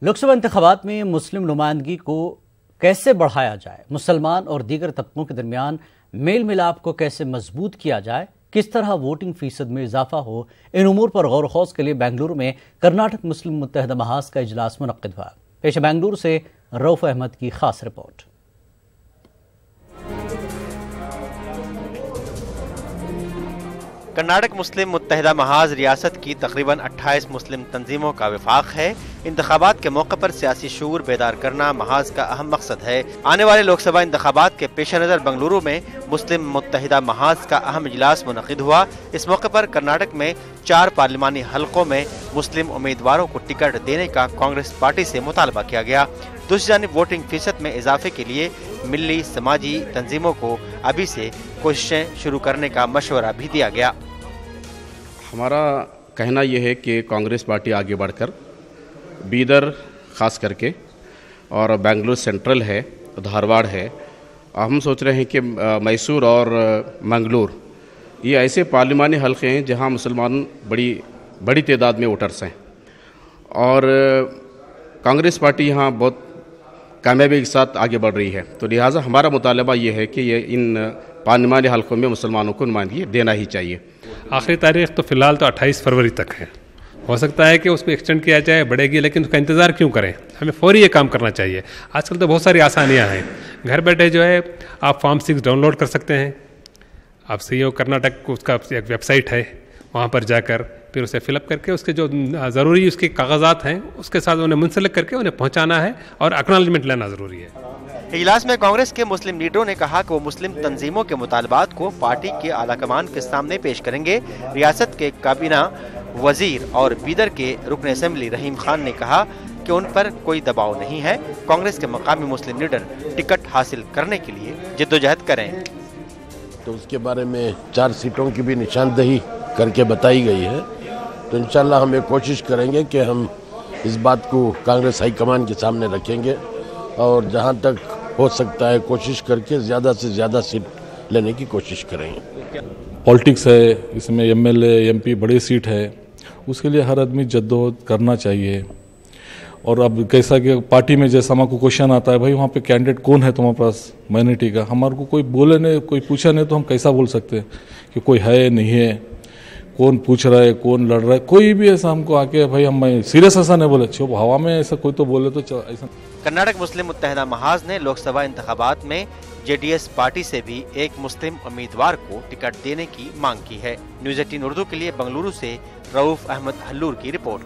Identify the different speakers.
Speaker 1: लोकसभा इंतखाबात में मुस्लिम नुमाइंदगी को कैसे बढ़ाया जाए, मुसलमान और दीगर तबकों के दरमियान मेल मिलाप को कैसे मजबूत किया जाए, किस तरह वोटिंग फीसद में इजाफा हो, इन उमूर पर गौर खौज के लिए बेंगलुरु में कर्नाटक मुस्लिम मुत्तहिदा महाज का इजलास मुनक्किद हुआ। पेश बेंगलुरु से रऊफ अहमद की खास रिपोर्ट।
Speaker 2: कर्नाटक मुस्लिम मुत्तहिदा महाज रियासत की तकरीबन 28 मुस्लिम तंजीमों का विफाक है। इंतखाबात के मौके पर सियासी शूर बेदार करना महाज का अहम मकसद है। आने वाले लोकसभा इंतखाबात के पेश नज़र बेंगलुरु में मुस्लिम मुत्तहिदा महाज का अहम इजलास मुनक्किद हुआ। इस मौके पर कर्नाटक में 4 पार्लिमानी हलकों में मुस्लिम उम्मीदवारों को टिकट देने का कांग्रेस पार्टी से मुतालबा किया गया। दूसरी जानिब वोटिंग फीसद में इजाफे के लिए मिली समाजी तंजीमों को अभी से कोशिशें शुरू करने का मशवरा भी दिया गया।
Speaker 3: हमारा कहना यह है कि कांग्रेस पार्टी आगे बढ़कर बीदर ख़ास करके और बेंगलुरु सेंट्रल है, धारवाड़ है, हम सोच रहे हैं कि मैसूर और मंगलूर ये ऐसे पार्लिमानी हल्के हैं जहां मुसलमान बड़ी तादाद में वोटर्स हैं और कांग्रेस पार्टी यहां बहुत कामयाबी के साथ आगे बढ़ रही है। तो लिहाजा हमारा मुतालबा ये है कि ये इन पार्लिमानी हल्कों में मुसलमानों को नुमाइंदगी देना ही चाहिए।
Speaker 4: आखिरी तारीख तो फ़िलहाल तो 28 फरवरी तक है। हो सकता है कि उसको एक्सटेंड किया जाए, बढ़ेगी, लेकिन उसका इंतज़ार क्यों करें? हमें फौरी ये काम करना चाहिए। आजकल तो बहुत सारी आसानियां हैं। घर बैठे जो है आप फॉर्म 6 डाउनलोड कर सकते हैं। आप सीईओ कर्नाटक उसका एक वेबसाइट है, वहाँ पर जाकर फिर उसे फिलअप करके उसके जो ज़रूरी उसके कागजात हैं उसके साथ उन्हें मुंसलिक करके उन्हें पहुँचाना है और एक्नॉलेजमेंट लेना ज़रूरी है।
Speaker 2: इजलास में कांग्रेस के मुस्लिम लीडरों ने कहा कि वो मुस्लिम तंजीमों के मुतालबात को पार्टी के आला कमान के सामने पेश करेंगे। रियासत के काबीना वजीर और बीदर के रुकन असेंबली रहीम खान ने कहा कि उन पर कोई दबाव नहीं है। कांग्रेस के मकामी मुस्लिम लीडर टिकट हासिल करने के लिए जिद्दोजहद करें।
Speaker 5: तो उसके बारे में 4 सीटों की भी निशानदही करके बताई गई है। तो इंशाल्लाह हम ये कोशिश करेंगे कि हम इस बात को कांग्रेस हाईकमान के सामने रखेंगे और जहां तक हो सकता है कोशिश करके ज़्यादा से ज़्यादा सीट लेने की कोशिश करेंगे।
Speaker 6: पॉलिटिक्स है, इसमें एमएलए एमपी बड़ी सीट है, उसके लिए हर आदमी जद्दोजहद करना चाहिए। और अब कैसा कि पार्टी में जैसा हमारे को क्वेश्चन आता है, भाई वहाँ पे कैंडिडेट कौन है तुम्हारे पास माइनॉरिटी का, हमारे को कोई बोले नहीं, कोई पूछा नहीं, तो हम कैसा बोल सकते हैं कि कोई है नहीं है, कौन पूछ रहा है, कौन लड़ रहा है। कोई भी ऐसा हमको आके भाई हम सीरियस ऐसा नहीं बोले, चुप हवा में ऐसा कोई तो बोले तो ऐसा।
Speaker 2: कर्नाटक मुस्लिम मुत्तहिदा महाज ने लोकसभा इंतखाबात में जेडीएस पार्टी से भी एक मुस्लिम उम्मीदवार को टिकट देने की मांग की है। न्यूज़ 18 उर्दू के लिए बेंगलुरु से रऊफ अहमद हल्लूर की रिपोर्ट।